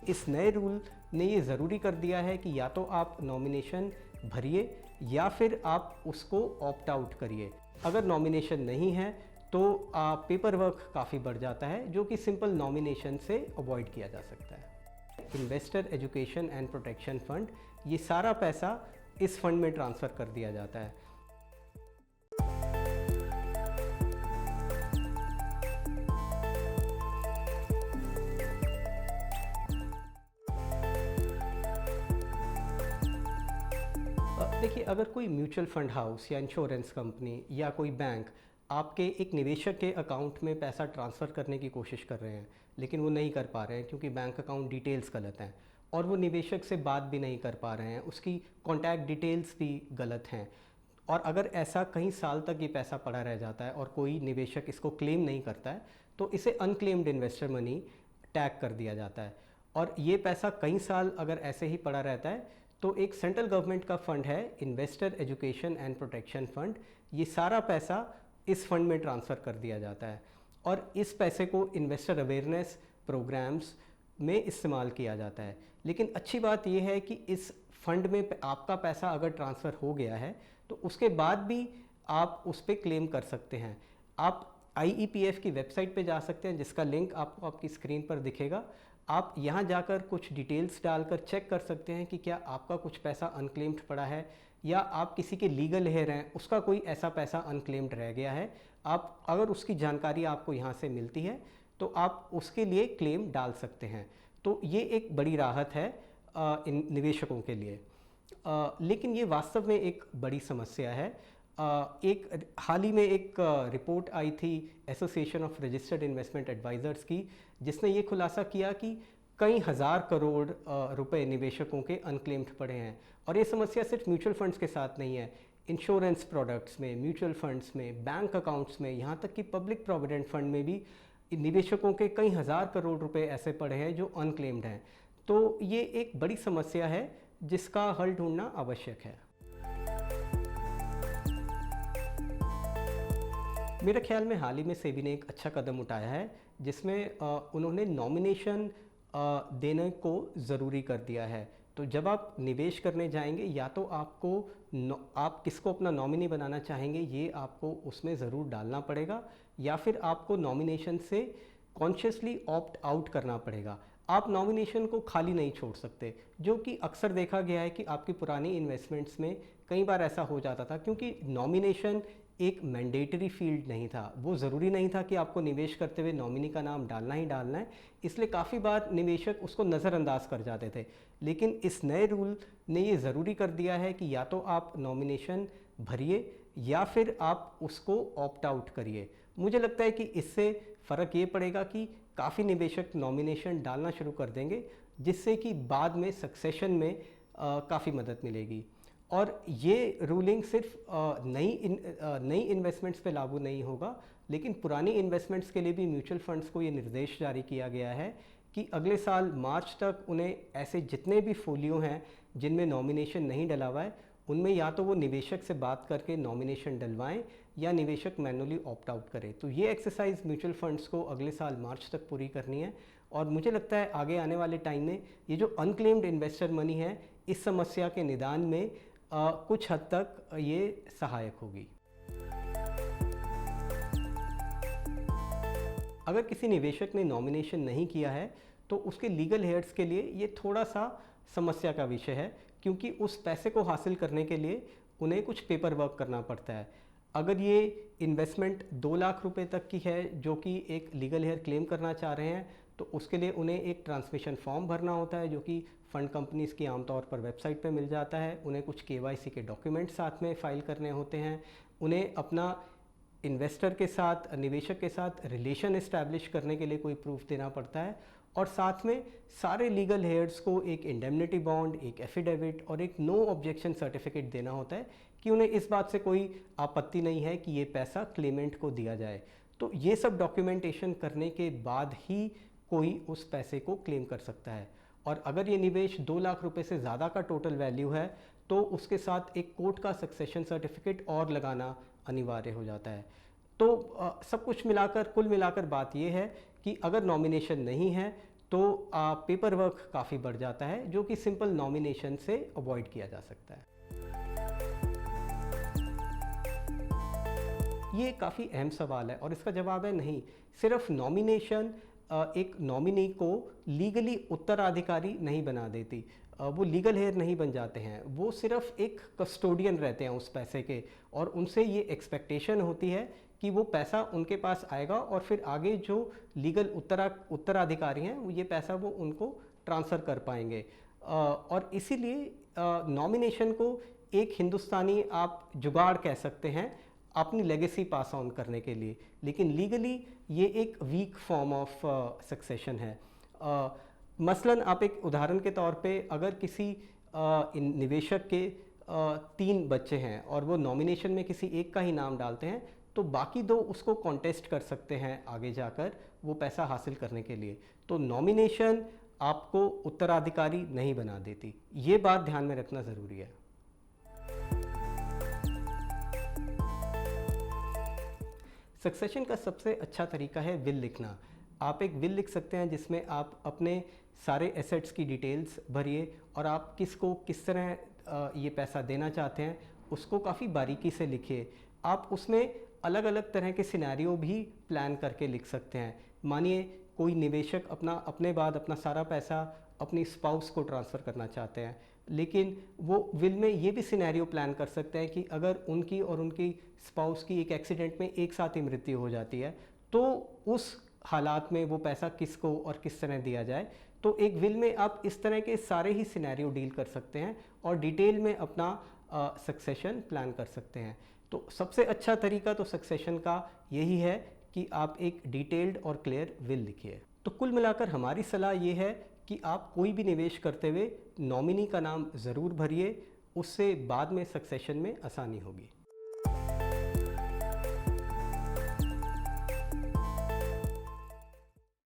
इस नए रूल ने ये ज़रूरी कर दिया है कि या तो आप नॉमिनेशन भरिए या फिर आप उसको ऑप्ट आउट करिए। अगर नॉमिनेशन नहीं है तो पेपर वर्क काफ़ी बढ़ जाता है, जो कि सिंपल नॉमिनेशन से अवॉइड किया जा सकता है। Investor education and protection fund, ये सारा पैसा इस फंड में ट्रांसफ़र कर दिया जाता है। देखिए, अगर कोई म्यूचुअल फंड हाउस या इंश्योरेंस कंपनी या कोई बैंक आपके एक निवेशक के अकाउंट में पैसा ट्रांसफ़र करने की कोशिश कर रहे हैं, लेकिन वो नहीं कर पा रहे हैं क्योंकि बैंक अकाउंट डिटेल्स गलत हैं, और वो निवेशक से बात भी नहीं कर पा रहे हैं, उसकी कॉन्टैक्ट डिटेल्स भी गलत हैं, और अगर ऐसा कई साल तक ये पैसा पड़ा रह जाता है और कोई निवेशक इसको क्लेम नहीं करता है, तो इसे अनक्लेम्ड इन्वेस्टर मनी टैग कर दिया जाता है। और ये पैसा कई साल अगर ऐसे ही पड़ा रहता है तो एक सेंट्रल गवर्नमेंट का फंड है, investor education and protection fund, ये सारा पैसा इस फंड में ट्रांसफ़र कर दिया जाता है और इस पैसे को इन्वेस्टर अवेयरनेस प्रोग्राम्स में इस्तेमाल किया जाता है। लेकिन अच्छी बात यह है कि इस फंड में आपका पैसा अगर ट्रांसफ़र हो गया है तो उसके बाद भी आप उस पर क्लेम कर सकते हैं। आप IEPF की वेबसाइट पे जा सकते हैं, जिसका लिंक आपको आपकी स्क्रीन पर दिखेगा। आप यहाँ जाकर कुछ डिटेल्स डालकर चेक कर सकते हैं कि क्या आपका कुछ पैसा अनक्लेम्ड पड़ा है या आप किसी के लीगल हेयर हैं, उसका कोई ऐसा पैसा अनक्लेम्ड रह गया है। आप अगर उसकी जानकारी आपको यहाँ से मिलती है तो आप उसके लिए क्लेम डाल सकते हैं। तो ये एक बड़ी राहत है इन निवेशकों के लिए। लेकिन ये वास्तव में एक बड़ी समस्या है। एक हाल ही में एक रिपोर्ट आई थी association of registered investment advisers की, जिसने ये खुलासा किया कि कई हज़ार करोड़ रुपए निवेशकों के अनक्लेम्ड पड़े हैं। और ये समस्या सिर्फ म्यूचुअल फंड्स के साथ नहीं है, इंश्योरेंस प्रोडक्ट्स में, म्यूचुअल फंड्स में, बैंक अकाउंट्स में, यहाँ तक कि पब्लिक प्रोविडेंट फंड में भी निवेशकों के कई हज़ार करोड़ रुपए ऐसे पड़े हैं जो अनक्लेम्ड हैं। तो ये एक बड़ी समस्या है जिसका हल ढूंढना आवश्यक है। मेरे ख्याल में हाल ही में सेबी ने एक अच्छा कदम उठाया है, जिसमें उन्होंने नॉमिनेशन देने को ज़रूरी कर दिया है। तो जब आप निवेश करने जाएंगे, या तो आप किसको अपना नॉमिनी बनाना चाहेंगे ये आपको उसमें ज़रूर डालना पड़ेगा, या फिर आपको नॉमिनेशन से कॉन्शियसली ऑप्ट आउट करना पड़ेगा। आप नॉमिनेशन को खाली नहीं छोड़ सकते, जो कि अक्सर देखा गया है कि आपकी पुरानी इन्वेस्टमेंट्स में कई बार ऐसा हो जाता था, क्योंकि नॉमिनेशन एक मैंडेटरी फील्ड नहीं था। वो ज़रूरी नहीं था कि आपको निवेश करते हुए नॉमिनी का नाम डालना ही डालना है, इसलिए काफ़ी बार निवेशक उसको नज़रअंदाज कर जाते थे। लेकिन इस नए रूल ने ये ज़रूरी कर दिया है कि या तो आप नॉमिनेशन भरिए या फिर आप उसको ऑप्ट आउट करिए। मुझे लगता है कि इससे फ़र्क ये पड़ेगा कि काफ़ी निवेशक नॉमिनेशन डालना शुरू कर देंगे, जिससे कि बाद में सक्सेशन में काफ़ी मदद मिलेगी। और ये रूलिंग सिर्फ नई इन्वेस्टमेंट्स पे लागू नहीं होगा, लेकिन पुरानी इन्वेस्टमेंट्स के लिए भी म्यूचुअल फंड्स को ये निर्देश जारी किया गया है कि अगले साल मार्च तक उन्हें ऐसे जितने भी फोलियो हैं जिनमें नॉमिनेशन नहीं डला हुआ है, उनमें या तो वो निवेशक से बात करके नॉमिनेशन डलवाएं या निवेशक मैनुअली ऑप्ट आउट करें। तो ये एक्सरसाइज म्यूचुअल फंड्स को अगले साल मार्च तक पूरी करनी है, और मुझे लगता है आगे आने वाले टाइम में ये जो अनक्लेम्ड इन्वेस्टर मनी है, इस समस्या के निदान में कुछ हद तक ये सहायक होगी। अगर किसी निवेशक ने नॉमिनेशन नहीं किया है तो उसके लीगल हेयर्स के लिए ये थोड़ा सा समस्या का विषय है, क्योंकि उस पैसे को हासिल करने के लिए उन्हें कुछ पेपर वर्क करना पड़ता है। अगर ये इन्वेस्टमेंट 2 लाख रुपए तक की है, जो कि एक लीगल हेयर क्लेम करना चाह रहे हैं, तो उसके लिए उन्हें एक ट्रांसमिशन फॉर्म भरना होता है, जो कि फ़ंड कंपनीज़ की आमतौर पर वेबसाइट पे मिल जाता है। उन्हें कुछ KYC के डॉक्यूमेंट साथ में फ़ाइल करने होते हैं। उन्हें अपना इन्वेस्टर के साथ, निवेशक के साथ रिलेशन इस्टेब्लिश करने के लिए कोई प्रूफ देना पड़ता है, और साथ में सारे लीगल हेयर्स को एक इंडेमनिटी बॉन्ड, एक एफिडेविट और एक नो ऑब्जेक्शन सर्टिफिकेट देना होता है कि उन्हें इस बात से कोई आपत्ति नहीं है कि ये पैसा क्लेमेंट को दिया जाए। तो ये सब डॉक्यूमेंटेशन करने के बाद ही कोई उस पैसे को क्लेम कर सकता है। और अगर ये निवेश 2 लाख रुपए से ज़्यादा का टोटल वैल्यू है तो उसके साथ एक कोर्ट का सक्सेशन सर्टिफिकेट और लगाना अनिवार्य हो जाता है। तो सब कुछ मिलाकर, कुल मिलाकर बात ये है कि अगर नॉमिनेशन नहीं है तो पेपर वर्क काफ़ी बढ़ जाता है, जो कि सिंपल नॉमिनेशन से अवॉइड किया जा सकता है। ये काफ़ी अहम सवाल है और इसका जवाब है नहीं। सिर्फ नॉमिनेशन एक नॉमिनी को लीगली उत्तराधिकारी नहीं बना देती, वो लीगल हेयर नहीं बन जाते हैं, वो सिर्फ एक कस्टोडियन रहते हैं उस पैसे के, और उनसे ये एक्सपेक्टेशन होती है कि वो पैसा उनके पास आएगा और फिर आगे जो लीगल उत्तराधिकारी हैं वो ये पैसा वो उनको ट्रांसफ़र कर पाएंगे। और इसीलिए नॉमिनेशन को एक हिंदुस्तानी आप जुगाड़ कह सकते हैं अपनी लेगेसी पास ऑन करने के लिए, लेकिन लीगली ये एक वीक फॉर्म ऑफ सक्सेशन है। मसलन आप एक उदाहरण के तौर पे अगर किसी निवेशक के 3 बच्चे हैं और वो नॉमिनेशन में किसी एक का ही नाम डालते हैं, तो बाकी 2 उसको कॉन्टेस्ट कर सकते हैं आगे जाकर वो पैसा हासिल करने के लिए। तो नॉमिनेशन आपको उत्तराधिकारी नहीं बना देती, ये बात ध्यान में रखना ज़रूरी है। सक्सेशन का सबसे अच्छा तरीका है विल लिखना। आप एक विल लिख सकते हैं जिसमें आप अपने सारे एसेट्स की डिटेल्स भरिए और आप किसको किस तरह ये पैसा देना चाहते हैं उसको काफ़ी बारीकी से लिखिए। आप उसमें अलग अलग तरह के सिनेरियो भी प्लान करके लिख सकते हैं। मानिए कोई निवेशक अपने बाद अपना सारा पैसा अपनी स्पाउस को ट्रांसफ़र करना चाहते हैं, लेकिन वो विल में ये भी सिनेरियो प्लान कर सकते हैं कि अगर उनकी और उनकी स्पाउस की एक एक्सीडेंट में एक साथ ही मृत्यु हो जाती है तो उस हालात में वो पैसा किसको और किस तरह दिया जाए। तो एक विल में आप इस तरह के सारे ही सिनेरियो डील कर सकते हैं और डिटेल में अपना सक्सेशन प्लान कर सकते हैं। तो सबसे अच्छा तरीका तो सक्सेशन का यही है कि आप एक डिटेल्ड और क्लियर विल लिखिए। तो कुल मिलाकर हमारी सलाह ये है कि आप कोई भी निवेश करते हुए नॉमिनी का नाम ज़रूर भरिए, उससे बाद में सक्सेशन में आसानी होगी।